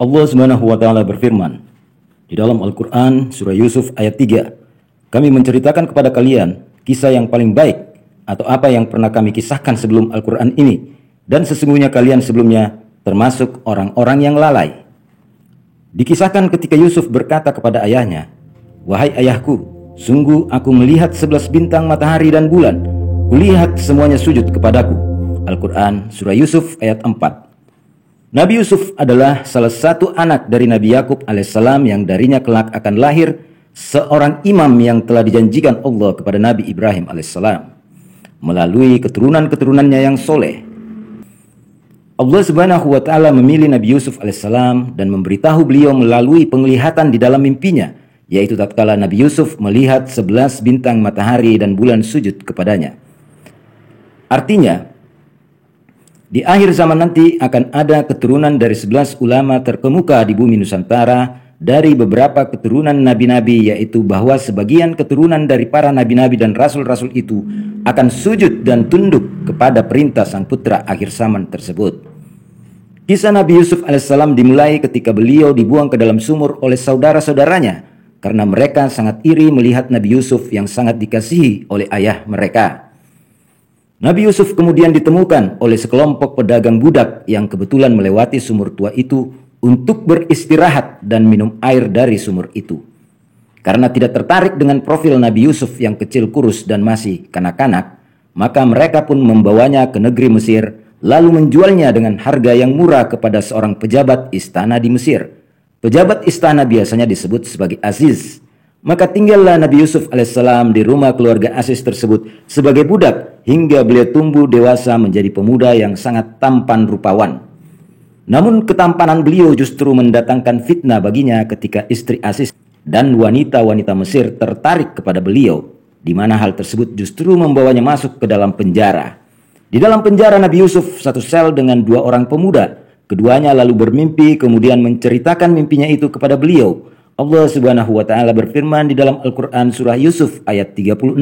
Allah Subhanahu wa taala berfirman di dalam Al-Qur'an surah Yusuf ayat 3, kami menceritakan kepada kalian kisah yang paling baik atau apa yang pernah kami kisahkan sebelum Al-Qur'an ini, dan sesungguhnya kalian sebelumnya termasuk orang-orang yang lalai. Dikisahkan ketika Yusuf berkata kepada ayahnya, "Wahai ayahku, sungguh aku melihat 11 bintang, matahari dan bulan. Kulihat semuanya sujud kepadaku." Al-Quran surah Yusuf ayat 4. Nabi Yusuf adalah salah satu anak dari Nabi Yakub alaihissalam yang darinya kelak akan lahir seorang imam yang telah dijanjikan Allah kepada Nabi Ibrahim alaihissalam melalui keturunan-keturunannya yang soleh. Allah Subhanahu wa taala memilih Nabi Yusuf alaihissalam dan memberitahu beliau melalui penglihatan di dalam mimpinya, yaitu tatkala Nabi Yusuf melihat 11 bintang, matahari dan bulan sujud kepadanya. Artinya, di akhir zaman nanti akan ada keturunan dari 11 ulama terkemuka di bumi Nusantara dari beberapa keturunan nabi-nabi, yaitu bahwa sebagian keturunan dari para nabi-nabi dan rasul-rasul itu akan sujud dan tunduk kepada perintah sang putra akhir zaman tersebut. Kisah Nabi Yusuf alaihissalam dimulai ketika beliau dibuang ke dalam sumur oleh saudara-saudaranya karena mereka sangat iri melihat Nabi Yusuf yang sangat dikasihi oleh ayah mereka. Nabi Yusuf kemudian ditemukan oleh sekelompok pedagang budak yang kebetulan melewati sumur tua itu untuk beristirahat dan minum air dari sumur itu. Karena tidak tertarik dengan profil Nabi Yusuf yang kecil kurus dan masih kanak-kanak, maka mereka pun membawanya ke negeri Mesir, lalu menjualnya dengan harga yang murah kepada seorang pejabat istana di Mesir. Pejabat istana biasanya disebut sebagai Aziz. Maka tinggallah Nabi Yusuf alaihissalam di rumah keluarga Aziz tersebut sebagai budak hingga beliau tumbuh dewasa menjadi pemuda yang sangat tampan rupawan. Namun ketampanan beliau justru mendatangkan fitnah baginya ketika istri Aziz dan wanita-wanita Mesir tertarik kepada beliau, di mana hal tersebut justru membawanya masuk ke dalam penjara. Di dalam penjara Nabi Yusuf satu sel dengan 2 orang pemuda. Keduanya lalu bermimpi kemudian menceritakan mimpinya itu kepada beliau. Allah Subhanahu wa taala berfirman di dalam Al-Qur'an surah Yusuf ayat 36.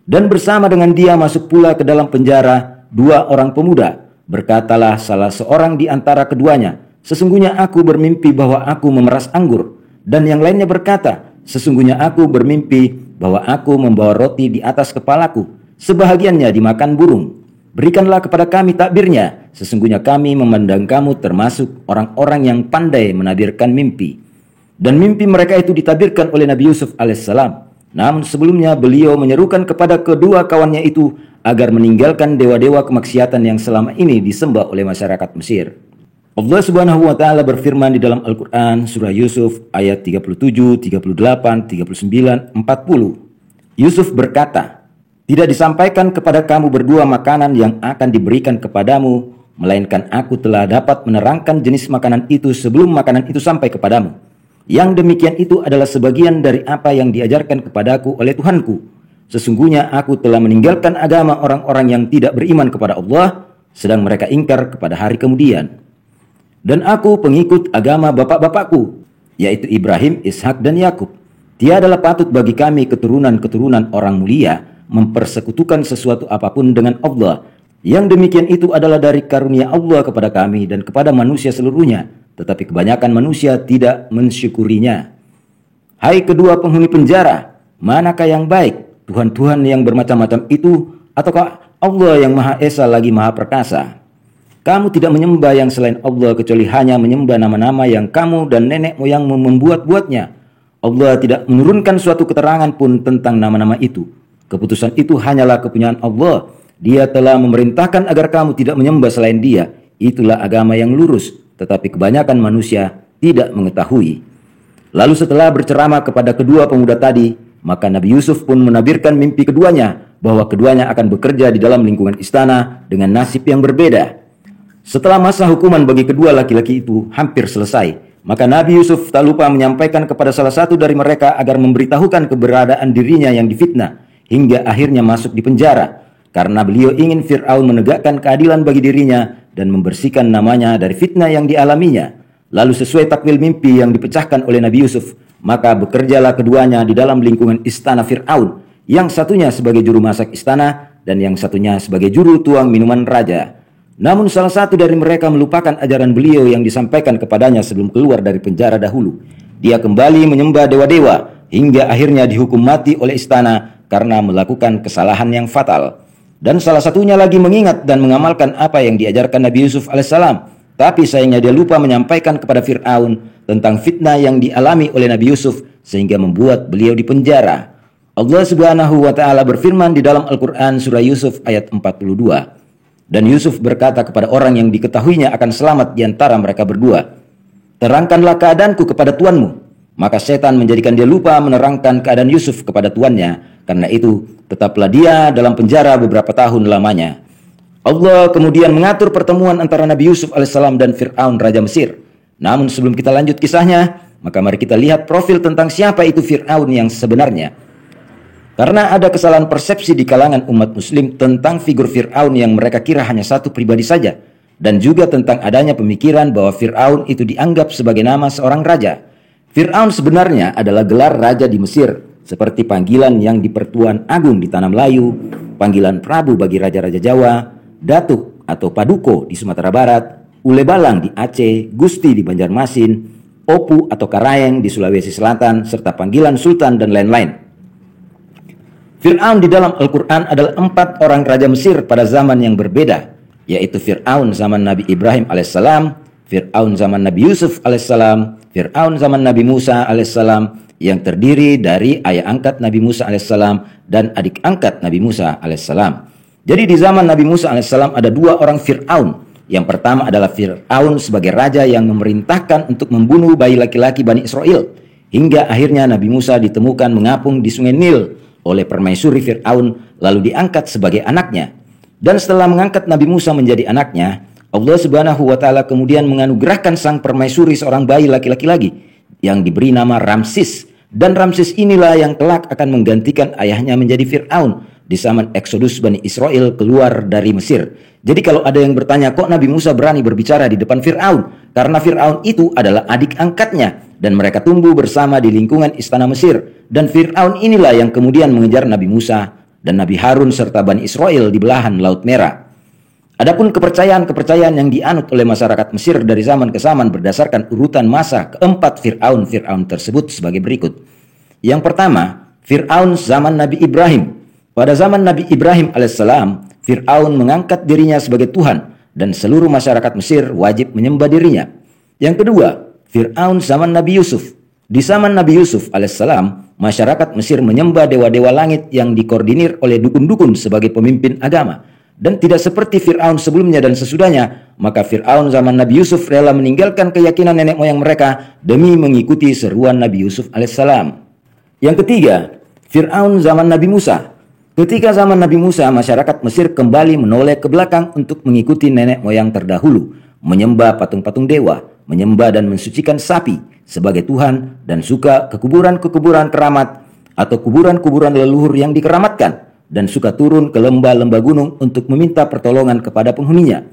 Dan bersama dengan dia masuk pula ke dalam penjara 2 orang pemuda. Berkatalah salah seorang di antara keduanya, "Sesungguhnya aku bermimpi bahwa aku memeras anggur." Dan yang lainnya berkata, "Sesungguhnya aku bermimpi bahwa aku membawa roti di atas kepalaku, sebahagiannya dimakan burung. Berikanlah kepada kami takbirnya, sesungguhnya kami memandang kamu termasuk orang-orang yang pandai menabirkan mimpi." Dan mimpi mereka itu ditabirkan oleh Nabi Yusuf alaihissalam. Namun sebelumnya beliau menyerukan kepada kedua kawannya itu agar meninggalkan dewa-dewa kemaksiatan yang selama ini disembah oleh masyarakat Mesir. Allah Subhanahu wa taala berfirman di dalam Al-Qur'an surah Yusuf ayat 37, 38, 39, 40. Yusuf berkata, "Tidak disampaikan kepada kamu berdua makanan yang akan diberikan kepadamu, melainkan aku telah dapat menerangkan jenis makanan itu sebelum makanan itu sampai kepadamu. Yang demikian itu adalah sebagian dari apa yang diajarkan kepadaku oleh Tuhanku. Sesungguhnya aku telah meninggalkan agama orang-orang yang tidak beriman kepada Allah, sedang mereka ingkar kepada hari kemudian. Dan aku pengikut agama bapak-bapakku, yaitu Ibrahim, Ishak dan Yakub. Tiadalah patut bagi kami keturunan-keturunan orang mulia mempersekutukan sesuatu apapun dengan Allah. Yang demikian itu adalah dari karunia Allah kepada kami dan kepada manusia seluruhnya, tetapi kebanyakan manusia tidak mensyukurinya. Hai kedua penghuni penjara, manakah yang baik, Tuhan-Tuhan yang bermacam-macam itu, ataukah Allah yang Maha Esa lagi Maha Perkasa? Kamu tidak menyembah yang selain Allah kecuali hanya menyembah nama-nama yang kamu dan nenek moyangmu membuat-buatnya. Allah tidak menurunkan suatu keterangan pun tentang nama-nama itu. Keputusan itu hanyalah kepunyaan Allah. Dia telah memerintahkan agar kamu tidak menyembah selain Dia. Itulah agama yang lurus, tetapi kebanyakan manusia tidak mengetahui. Lalu setelah berceramah kepada kedua pemuda tadi, maka Nabi Yusuf pun menabirkan mimpi keduanya bahwa keduanya akan bekerja di dalam lingkungan istana dengan nasib yang berbeda. Setelah masa hukuman bagi kedua laki-laki itu hampir selesai, maka Nabi Yusuf tak lupa menyampaikan kepada salah satu dari mereka agar memberitahukan keberadaan dirinya yang difitnah hingga akhirnya masuk di penjara, karena beliau ingin Fir'aun menegakkan keadilan bagi dirinya dan membersihkan namanya dari fitnah yang dialaminya. Lalu sesuai takwil mimpi yang dipecahkan oleh Nabi Yusuf, maka bekerjalah keduanya di dalam lingkungan istana Fir'aun, yang satunya sebagai juru masak istana dan yang satunya sebagai juru tuang minuman raja. Namun salah satu dari mereka melupakan ajaran beliau yang disampaikan kepadanya sebelum keluar dari penjara dahulu. Dia kembali menyembah dewa-dewa hingga akhirnya dihukum mati oleh istana karena melakukan kesalahan yang fatal. Dan salah satunya lagi mengingat dan mengamalkan apa yang diajarkan Nabi Yusuf alaihissalam. Tapi sayangnya dia lupa menyampaikan kepada Fir'aun tentang fitnah yang dialami oleh Nabi Yusuf sehingga membuat beliau dipenjara. Allah Subhanahu wa taala berfirman di dalam Al-Qur'an surah Yusuf ayat 42. Dan Yusuf berkata kepada orang yang diketahuinya akan selamat di antara mereka berdua, "Terangkanlah keadaanku kepada tuanmu." Maka setan menjadikan dia lupa menerangkan keadaan Yusuf kepada tuannya. Karena itu, tetaplah dia dalam penjara beberapa tahun lamanya. Allah kemudian mengatur pertemuan antara Nabi Yusuf alaihissalam dan Fir'aun Raja Mesir. Namun sebelum kita lanjut kisahnya, maka mari kita lihat profil tentang siapa itu Fir'aun yang sebenarnya. Karena ada kesalahan persepsi di kalangan umat muslim tentang figur Fir'aun yang mereka kira hanya satu pribadi saja. Dan juga tentang adanya pemikiran bahwa Fir'aun itu dianggap sebagai nama seorang raja. Fir'aun sebenarnya adalah gelar raja di Mesir, seperti panggilan yang di Pertuan Agung di Tanah Melayu, panggilan Prabu bagi raja-raja Jawa, Datuk atau Paduko di Sumatera Barat, Ule Balang di Aceh, Gusti di Banjarmasin, Opu atau Karayeng di Sulawesi Selatan, serta panggilan Sultan dan lain-lain. Fir'aun di dalam Al-Quran adalah 4 orang raja Mesir pada zaman yang berbeda, yaitu Fir'aun zaman Nabi Ibrahim alaihissalam, Fir'aun zaman Nabi Yusuf alaihissalam, Fir'aun zaman Nabi Musa alaihissalam, yang terdiri dari ayah angkat Nabi Musa alaihissalam dan adik angkat Nabi Musa alaihissalam. Jadi di zaman Nabi Musa alaihissalam ada 2 orang Fir'aun. Yang pertama adalah Fir'aun sebagai raja yang memerintahkan untuk membunuh bayi laki-laki Bani Israel, hingga akhirnya Nabi Musa ditemukan mengapung di sungai Nil oleh permaisuri Fir'aun, lalu diangkat sebagai anaknya. Dan setelah mengangkat Nabi Musa menjadi anaknya, Allah Subhanahu wa taala kemudian menganugerahkan sang permaisuri seorang bayi laki-laki lagi yang diberi nama Ramsis. Dan Ramsis inilah yang kelak akan menggantikan ayahnya menjadi Fir'aun di zaman Eksodus Bani Israel keluar dari Mesir. Jadi kalau ada yang bertanya, kok Nabi Musa berani berbicara di depan Fir'aun? Karena Fir'aun itu adalah adik angkatnya dan mereka tumbuh bersama di lingkungan istana Mesir. Dan Fir'aun inilah yang kemudian mengejar Nabi Musa dan Nabi Harun serta Bani Israel di belahan Laut Merah. Adapun kepercayaan-kepercayaan yang dianut oleh masyarakat Mesir dari zaman ke zaman berdasarkan urutan masa keempat Fir'aun tersebut sebagai berikut. Yang pertama, Fir'aun zaman Nabi Ibrahim. Pada zaman Nabi Ibrahim alaihissalam, Fir'aun mengangkat dirinya sebagai Tuhan dan seluruh masyarakat Mesir wajib menyembah dirinya. Yang kedua, Fir'aun zaman Nabi Yusuf. Di zaman Nabi Yusuf alaihissalam, masyarakat Mesir menyembah dewa-dewa langit yang dikoordinir oleh dukun-dukun sebagai pemimpin agama. Dan tidak seperti Fir'aun sebelumnya dan sesudahnya, maka Fir'aun zaman Nabi Yusuf rela meninggalkan keyakinan nenek moyang mereka demi mengikuti seruan Nabi Yusuf alaihissalam. Yang ketiga, Fir'aun zaman Nabi Musa. Ketika zaman Nabi Musa, masyarakat Mesir kembali menoleh ke belakang untuk mengikuti nenek moyang terdahulu, menyembah patung-patung dewa, menyembah dan mensucikan sapi sebagai Tuhan, dan suka ke kuburan-kuburan keramat atau kuburan-kuburan leluhur yang dikeramatkan, dan suka turun ke lembah-lembah gunung untuk meminta pertolongan kepada penghuninya.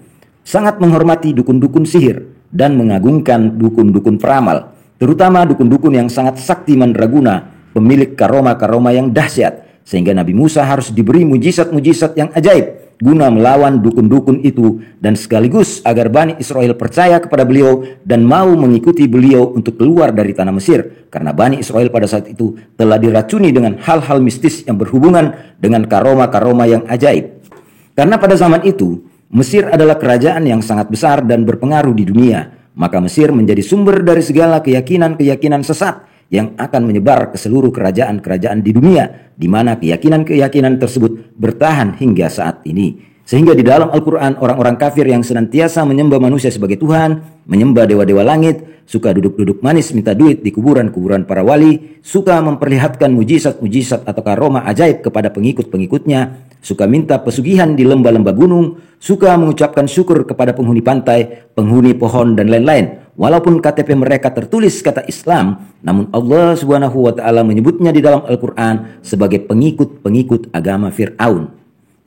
Sangat menghormati dukun-dukun sihir dan mengagungkan dukun-dukun peramal, terutama dukun-dukun yang sangat sakti mandraguna, pemilik karoma-karoma yang dahsyat, sehingga Nabi Musa harus diberi mujizat-mujizat yang ajaib guna melawan dukun-dukun itu dan sekaligus agar Bani Israel percaya kepada beliau dan mau mengikuti beliau untuk keluar dari tanah Mesir, karena Bani Israel pada saat itu telah diracuni dengan hal-hal mistis yang berhubungan dengan karoma-karoma yang ajaib. Karena pada zaman itu Mesir adalah kerajaan yang sangat besar dan berpengaruh di dunia, maka Mesir menjadi sumber dari segala keyakinan-keyakinan sesat yang akan menyebar ke seluruh kerajaan-kerajaan di dunia, di mana keyakinan-keyakinan tersebut bertahan hingga saat ini. Sehingga di dalam Al-Quran, orang-orang kafir yang senantiasa menyembah manusia sebagai Tuhan, menyembah dewa-dewa langit, suka duduk-duduk manis minta duit di kuburan-kuburan para wali, suka memperlihatkan mujizat-mujizat atau karoma ajaib kepada pengikut-pengikutnya, suka minta pesugihan di lembah-lembah gunung, suka mengucapkan syukur kepada penghuni pantai, penghuni pohon, dan lain-lain. Walaupun KTP mereka tertulis kata Islam, namun Allah Subhanahu wa taala menyebutnya di dalam Al-Qur'an sebagai pengikut-pengikut agama Fir'aun.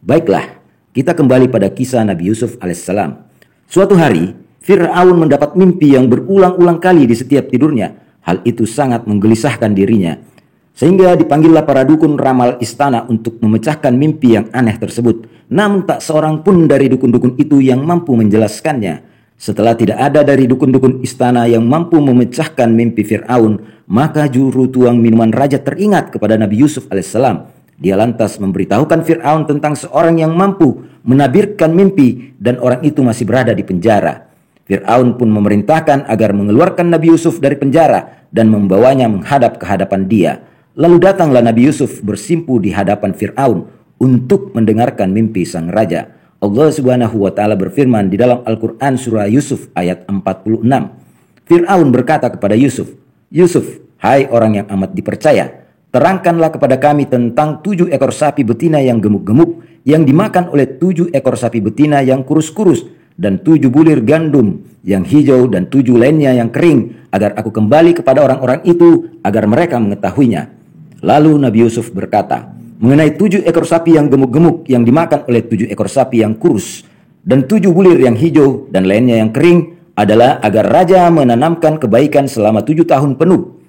Baiklah, kita kembali pada kisah Nabi Yusuf alaihissalam. Suatu hari, Fir'aun mendapat mimpi yang berulang-ulang kali di setiap tidurnya. Hal itu sangat menggelisahkan dirinya, sehingga dipanggillah para dukun ramal istana untuk memecahkan mimpi yang aneh tersebut. namun tak seorang pun dari dukun-dukun itu yang mampu menjelaskannya. Setelah tidak ada dari dukun-dukun istana yang mampu memecahkan mimpi Fir'aun, maka juru tuang minuman raja teringat kepada Nabi Yusuf alaihissalam. Dia lantas memberitahukan Fir'aun tentang seorang yang mampu menabirkan mimpi dan orang itu masih berada di penjara. Fir'aun pun memerintahkan agar mengeluarkan Nabi Yusuf dari penjara dan membawanya menghadap ke hadapan dia. Lalu datanglah Nabi Yusuf bersimpu di hadapan Fir'aun untuk mendengarkan mimpi sang raja. Allah Subhanahu wa taala berfirman di dalam Al-Qur'an surah Yusuf ayat 46. Fir'aun berkata kepada Yusuf, "Yusuf, hai orang yang amat dipercaya, terangkanlah kepada kami tentang 7 ekor sapi betina yang gemuk-gemuk yang dimakan oleh 7 ekor sapi betina yang kurus-kurus dan 7 bulir gandum yang hijau dan 7 lainnya yang kering, agar aku kembali kepada orang-orang itu agar mereka mengetahuinya." Lalu Nabi Yusuf berkata, mengenai 7 ekor sapi yang gemuk-gemuk yang dimakan oleh 7 ekor sapi yang kurus dan 7 bulir yang hijau dan lainnya yang kering adalah agar raja menanamkan kebaikan selama 7 tahun penuh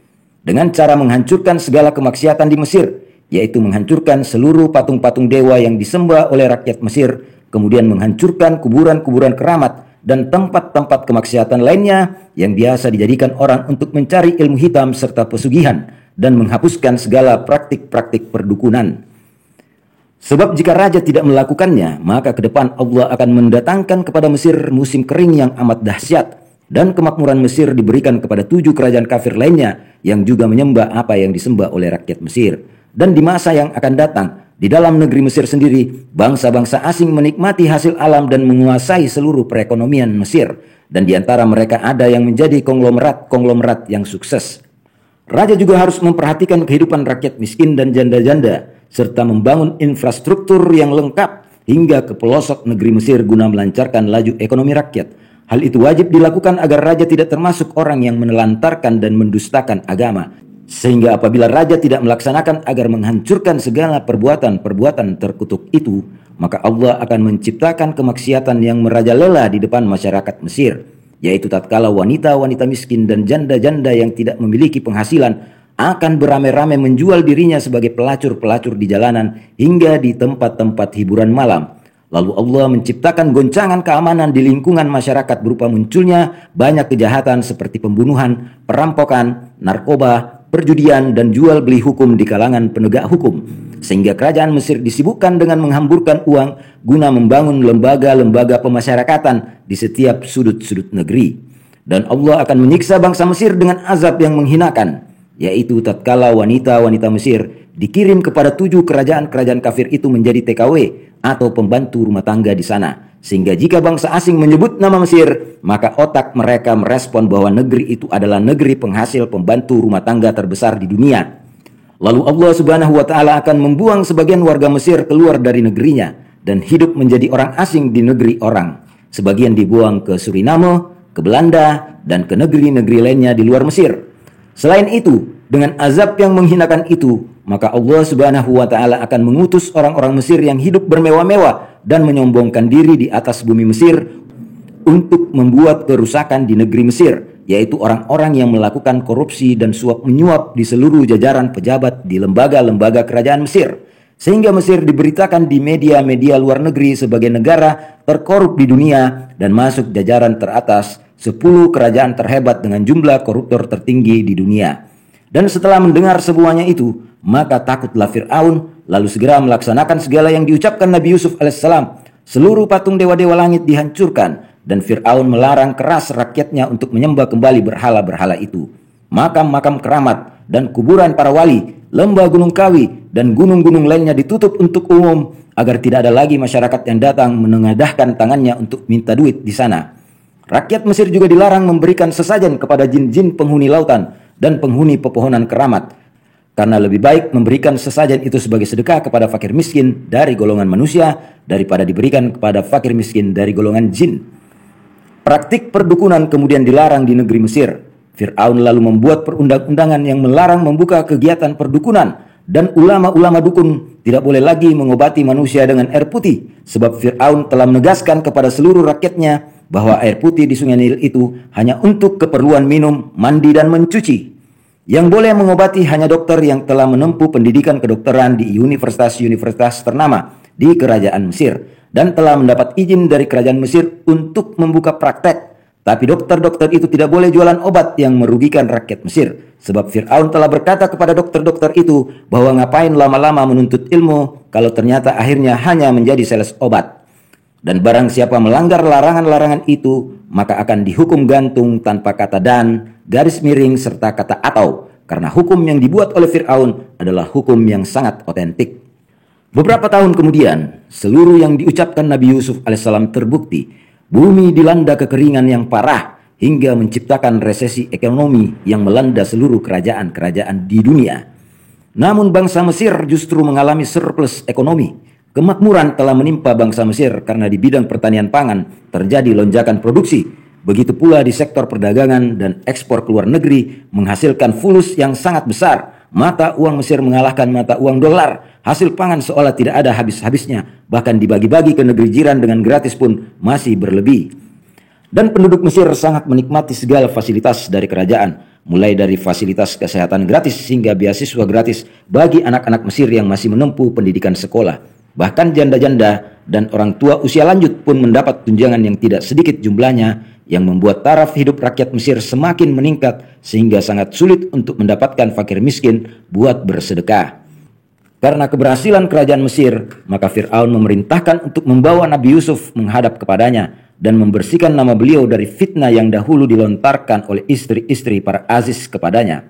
dengan cara menghancurkan segala kemaksiatan di Mesir, yaitu menghancurkan seluruh patung-patung dewa yang disembah oleh rakyat Mesir, kemudian menghancurkan kuburan-kuburan keramat dan tempat-tempat kemaksiatan lainnya yang biasa dijadikan orang untuk mencari ilmu hitam serta pesugihan, dan menghapuskan segala praktik-praktik perdukunan. Sebab jika raja tidak melakukannya, maka ke depan Allah akan mendatangkan kepada Mesir musim kering yang amat dahsyat, dan kemakmuran Mesir diberikan kepada 7 kerajaan kafir lainnya yang juga menyembah apa yang disembah oleh rakyat Mesir. Dan di masa yang akan datang, di dalam negeri Mesir sendiri, bangsa-bangsa asing menikmati hasil alam dan menguasai seluruh perekonomian Mesir, dan di antara mereka ada yang menjadi konglomerat yang sukses. Raja juga harus memperhatikan kehidupan rakyat miskin dan janda-janda, serta membangun infrastruktur yang lengkap hingga ke pelosok negeri Mesir guna melancarkan laju ekonomi rakyat. Hal itu wajib dilakukan agar raja tidak termasuk orang yang menelantarkan dan mendustakan agama. Sehingga apabila raja tidak melaksanakan agar menghancurkan segala perbuatan-perbuatan terkutuk itu, maka Allah akan menciptakan kemaksiatan yang merajalela di depan masyarakat Mesir, yaitu tatkala wanita-wanita miskin dan janda-janda yang tidak memiliki penghasilan akan beramai-ramai menjual dirinya sebagai pelacur-pelacur di jalanan hingga di tempat-tempat hiburan malam. Lalu Allah menciptakan goncangan keamanan di lingkungan masyarakat berupa munculnya banyak kejahatan seperti pembunuhan, perampokan, narkoba, perjudian, dan jual beli hukum di kalangan penegak hukum. Sehingga kerajaan Mesir disibukkan dengan menghamburkan uang guna membangun lembaga-lembaga pemasyarakatan di setiap sudut-sudut negeri. Dan Allah akan menyiksa bangsa Mesir dengan azab yang menghinakan, yaitu tatkala wanita-wanita Mesir dikirim kepada 7 kerajaan-kerajaan kafir itu menjadi TKW atau pembantu rumah tangga di sana. Sehingga jika bangsa asing menyebut nama Mesir, maka otak mereka merespon bahwa negeri itu adalah negeri penghasil pembantu rumah tangga terbesar di dunia. Lalu Allah Subhanahu wa taala akan membuang sebagian warga Mesir keluar dari negerinya dan hidup menjadi orang asing di negeri orang. Sebagian dibuang ke Suriname, ke Belanda, dan ke negeri-negeri lainnya di luar Mesir. Selain itu, dengan azab yang menghinakan itu, maka Allah Subhanahu wa taala akan mengutus orang-orang Mesir yang hidup bermewah-mewah dan menyombongkan diri di atas bumi Mesir untuk membuat kerusakan di negeri Mesir, yaitu orang-orang yang melakukan korupsi dan suap menyuap di seluruh jajaran pejabat di lembaga-lembaga kerajaan Mesir. Sehingga Mesir diberitakan di media-media luar negeri sebagai negara terkorup di dunia dan masuk jajaran teratas 10 kerajaan terhebat dengan jumlah koruptor tertinggi di dunia. Dan setelah mendengar semuanya itu, maka takutlah Fir'aun, lalu segera melaksanakan segala yang diucapkan Nabi Yusuf alaihissalam. Seluruh patung dewa-dewa langit dihancurkan, dan Fir'aun melarang keras rakyatnya untuk menyembah kembali berhala-berhala itu. Makam-makam keramat dan kuburan para wali, lembah Gunung Kawi, dan gunung-gunung lainnya ditutup untuk umum, agar tidak ada lagi masyarakat yang datang menengadahkan tangannya untuk minta duit di sana. Rakyat Mesir juga dilarang memberikan sesajen kepada jin-jin penghuni lautan dan penghuni pepohonan keramat, karena lebih baik memberikan sesajen itu sebagai sedekah kepada fakir miskin dari golongan manusia daripada diberikan kepada fakir miskin dari golongan jin. Praktik perdukunan kemudian dilarang di negeri Mesir. Fir'aun lalu membuat perundang-undangan yang melarang membuka kegiatan perdukunan, dan ulama-ulama dukun tidak boleh lagi mengobati manusia dengan air putih, sebab Fir'aun telah menegaskan kepada seluruh rakyatnya bahwa air putih di Sungai Nil itu hanya untuk keperluan minum, mandi, dan mencuci. Yang boleh mengobati hanya dokter yang telah menempuh pendidikan kedokteran di universitas-universitas ternama di kerajaan Mesir dan telah mendapat izin dari kerajaan Mesir untuk membuka praktek. Tapi dokter-dokter itu tidak boleh jualan obat yang merugikan rakyat Mesir. Sebab Fir'aun telah berkata kepada dokter-dokter itu bahwa ngapain lama-lama menuntut ilmu kalau ternyata akhirnya hanya menjadi sales obat. Dan barang siapa melanggar larangan-larangan itu, maka akan dihukum gantung tanpa kata dan, garis miring, serta kata atau. Karena hukum yang dibuat oleh Fir'aun adalah hukum yang sangat otentik. Beberapa tahun kemudian, seluruh yang diucapkan Nabi Yusuf alaihissalam terbukti. Bumi dilanda kekeringan yang parah hingga menciptakan resesi ekonomi yang melanda seluruh kerajaan-kerajaan di dunia. Namun bangsa Mesir justru mengalami surplus ekonomi. Kemakmuran telah menimpa bangsa Mesir karena di bidang pertanian pangan terjadi lonjakan produksi. Begitu pula di sektor perdagangan dan ekspor ke luar negeri menghasilkan fulus yang sangat besar. Mata uang Mesir mengalahkan mata uang dolar. Hasil pangan seolah tidak ada habis-habisnya. Bahkan dibagi-bagi ke negeri jiran dengan gratis pun masih berlebih. Dan penduduk Mesir sangat menikmati segala fasilitas dari kerajaan. Mulai dari fasilitas kesehatan gratis hingga beasiswa gratis bagi anak-anak Mesir yang masih menempuh pendidikan sekolah. Bahkan janda-janda dan orang tua usia lanjut pun mendapat tunjangan yang tidak sedikit jumlahnya, yang membuat taraf hidup rakyat Mesir semakin meningkat sehingga sangat sulit untuk mendapatkan fakir miskin buat bersedekah. Karena keberhasilan kerajaan Mesir, maka Fir'aun memerintahkan untuk membawa Nabi Yusuf menghadap kepadanya dan membersihkan nama beliau dari fitnah yang dahulu dilontarkan oleh istri-istri para aziz kepadanya.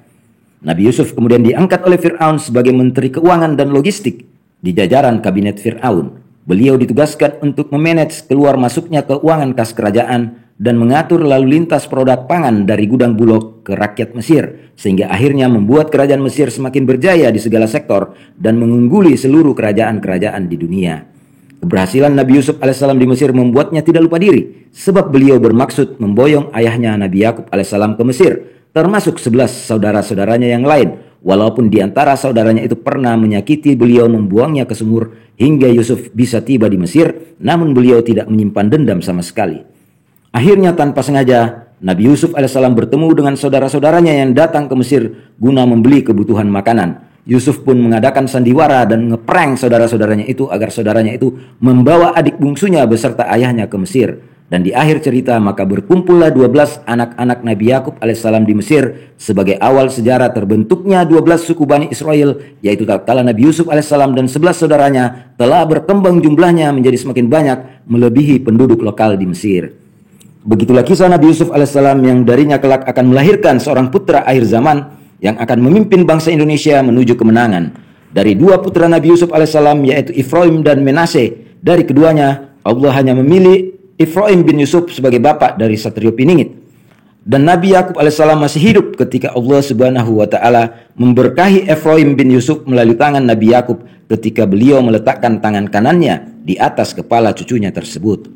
Nabi Yusuf kemudian diangkat oleh Fir'aun sebagai Menteri Keuangan dan Logistik di jajaran kabinet Fir'aun. Beliau ditugaskan untuk memanage keluar masuknya keuangan kas kerajaan dan mengatur lalu lintas produk pangan dari gudang Bulog ke rakyat Mesir, sehingga akhirnya membuat kerajaan Mesir semakin berjaya di segala sektor dan mengungguli seluruh kerajaan-kerajaan di dunia. Keberhasilan Nabi Yusuf alaihissalam di Mesir membuatnya tidak lupa diri, sebab beliau bermaksud memboyong ayahnya Nabi Yakub alaihissalam ke Mesir, termasuk 11 saudara-saudaranya yang lain, walaupun di antara saudaranya itu pernah menyakiti beliau, membuangnya ke sumur hingga Yusuf bisa tiba di Mesir, namun beliau tidak menyimpan dendam sama sekali. Akhirnya tanpa sengaja, Nabi Yusuf alaihissalam bertemu dengan saudara-saudaranya yang datang ke Mesir guna membeli kebutuhan makanan. Yusuf pun mengadakan sandiwara dan ngeprank saudara-saudaranya itu agar saudaranya itu membawa adik bungsunya beserta ayahnya ke Mesir. Dan di akhir cerita maka berkumpullah 12 anak-anak Nabi Yakub alaihissalam di Mesir sebagai awal sejarah terbentuknya 12 suku Bani Israel, yaitu tatkala Nabi Yusuf alaihissalam dan 11 saudaranya telah berkembang jumlahnya menjadi semakin banyak melebihi penduduk lokal di Mesir. Begitulah kisah Nabi Yusuf alaihissalam yang darinya kelak akan melahirkan seorang putra akhir zaman yang akan memimpin bangsa Indonesia menuju kemenangan. Dari dua putra Nabi Yusuf alaihissalam yaitu Ifraim dan Menashe, dari keduanya Allah hanya memilih Ifraim bin Yusuf sebagai bapak dari Satrio Piningit. Dan Nabi Yakub alaihissalam masih hidup ketika Allah subhanahu wa ta'ala memberkahi Ifraim bin Yusuf melalui tangan Nabi Yakub ketika beliau meletakkan tangan kanannya di atas kepala cucunya tersebut.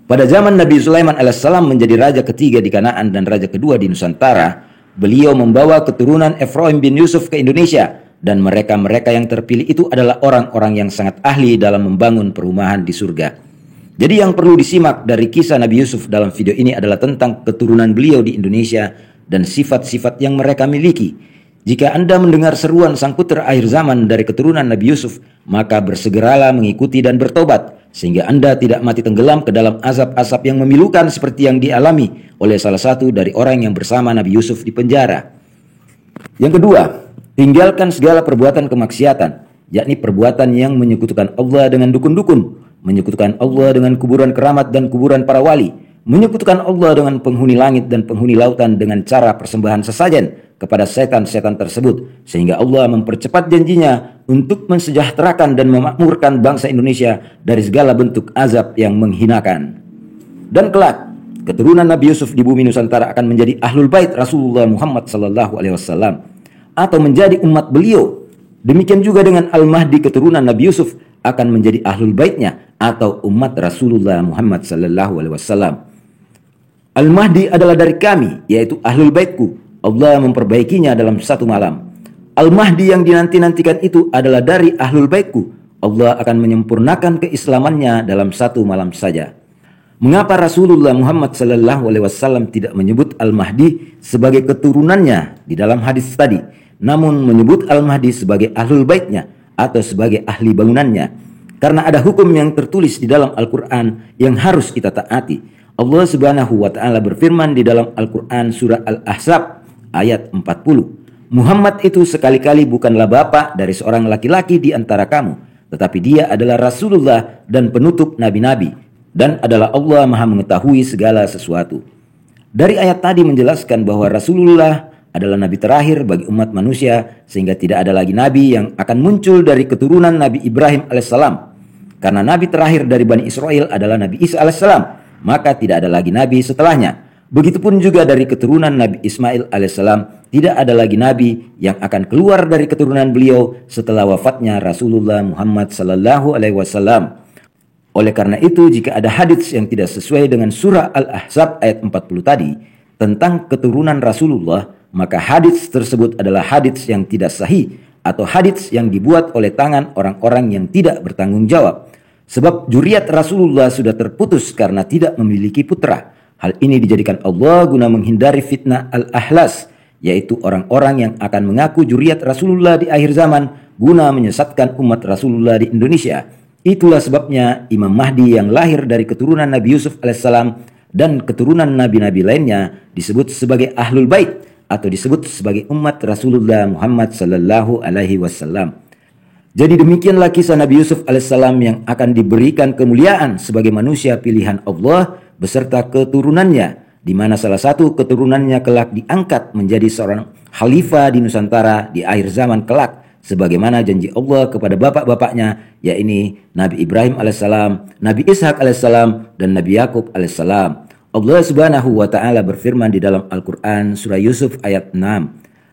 Pada zaman Nabi Sulaiman alaihissalam menjadi raja ketiga di Kanaan dan raja kedua di Nusantara, beliau membawa keturunan Ifraim bin Yusuf ke Indonesia, dan mereka-mereka yang terpilih itu adalah orang-orang yang sangat ahli dalam membangun perumahan di surga. Jadi yang perlu disimak dari kisah Nabi Yusuf dalam video ini adalah tentang keturunan beliau di Indonesia dan sifat-sifat yang mereka miliki. Jika Anda mendengar seruan sang putra akhir zaman dari keturunan Nabi Yusuf, maka bersegeralah mengikuti dan bertobat, sehingga Anda tidak mati tenggelam ke dalam azab-azab yang memilukan seperti yang dialami oleh salah satu dari orang yang bersama Nabi Yusuf di penjara. Yang kedua, tinggalkan segala perbuatan kemaksiatan, yakni perbuatan yang menyekutukan Allah dengan dukun-dukun, menyekutukan Allah dengan kuburan keramat dan kuburan para wali, menyekutukan Allah dengan penghuni langit dan penghuni lautan dengan cara persembahan sesajen kepada setan-setan tersebut, sehingga Allah mempercepat janjinya untuk mensejahterakan dan memakmurkan bangsa Indonesia dari segala bentuk azab yang menghinakan. Dan kelak keturunan Nabi Yusuf di bumi Nusantara akan menjadi ahlul bait Rasulullah Muhammad SAW atau menjadi umat beliau. Demikian juga dengan Al-Mahdi keturunan Nabi Yusuf akan menjadi ahlul baitnya atau umat Rasulullah Muhammad SAW. Al-Mahdi adalah dari kami, yaitu ahlul baitku. Allah memperbaikinya dalam satu malam. Al-Mahdi yang dinanti-nantikan itu adalah dari ahlul baitku. Allah akan menyempurnakan keislamannya dalam satu malam saja. Mengapa Rasulullah Muhammad SAW tidak menyebut Al-Mahdi sebagai keturunannya di dalam hadis tadi, namun menyebut Al-Mahdi sebagai ahlul baitnya atau sebagai ahli bangunannya? Karena ada hukum yang tertulis di dalam Al-Quran yang harus kita taati. Allah Subhanahu wa Ta'ala berfirman di dalam Al-Quran surah Al-Ahzab ayat 40. Muhammad itu sekali-kali bukanlah bapa dari seorang laki-laki di antara kamu, tetapi dia adalah Rasulullah dan penutup nabi-nabi, dan adalah Allah Maha mengetahui segala sesuatu. Dari ayat tadi menjelaskan bahwa Rasulullah adalah nabi terakhir bagi umat manusia, sehingga tidak ada lagi nabi yang akan muncul dari keturunan Nabi Ibrahim alaihissalam. Karena nabi terakhir dari Bani Israel adalah Nabi Isa alaihissalam, maka tidak ada lagi nabi setelahnya. Begitupun juga dari keturunan Nabi Ismail alaihissalam, tidak ada lagi nabi yang akan keluar dari keturunan beliau setelah wafatnya Rasulullah Muhammad sallallahu alaihi wasallam. Oleh karena itu, jika ada hadits yang tidak sesuai dengan surah Al-Ahzab ayat 40 tadi tentang keturunan Rasulullah, maka hadits tersebut adalah hadits yang tidak sahih atau hadits yang dibuat oleh tangan orang-orang yang tidak bertanggung jawab. Sebab zuriat Rasulullah sudah terputus karena tidak memiliki putra. Hal ini dijadikan Allah guna menghindari fitnah al-ahlas, yaitu orang-orang yang akan mengaku zuriat Rasulullah di akhir zaman guna menyesatkan umat Rasulullah di Indonesia. Itulah sebabnya Imam Mahdi yang lahir dari keturunan Nabi Yusuf alaihissalam dan keturunan nabi-nabi lainnya disebut sebagai Ahlul Bait atau disebut sebagai umat Rasulullah Muhammad sallallahu alaihi wasallam. Jadi demikianlah kisah Nabi Yusuf alaihissalam yang akan diberikan kemuliaan sebagai manusia pilihan Allah beserta keturunannya, di mana salah satu keturunannya kelak diangkat menjadi seorang khalifah di Nusantara di akhir zaman kelak, sebagaimana janji Allah kepada bapak-bapaknya, yakni Nabi Ibrahim alaihissalam, Nabi Ishak alaihissalam, dan Nabi Yakub alaihissalam. Allah Subhanahu wa Ta'ala berfirman di dalam Al-Quran surah Yusuf ayat 6.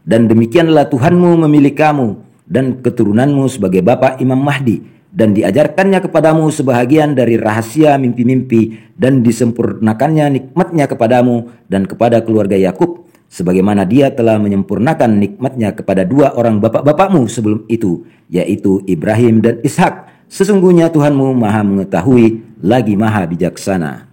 Dan demikianlah Tuhanmu memilih kamu dan keturunanmu sebagai bapa Imam Mahdi, dan diajarkannya kepadamu sebahagian dari rahasia mimpi-mimpi, dan disempurnakannya nikmatnya kepadamu dan kepada keluarga Yakub, sebagaimana dia telah menyempurnakan nikmatnya kepada dua orang bapak-bapakmu sebelum itu, yaitu Ibrahim dan Ishak. Sesungguhnya Tuhanmu Maha mengetahui lagi Maha bijaksana.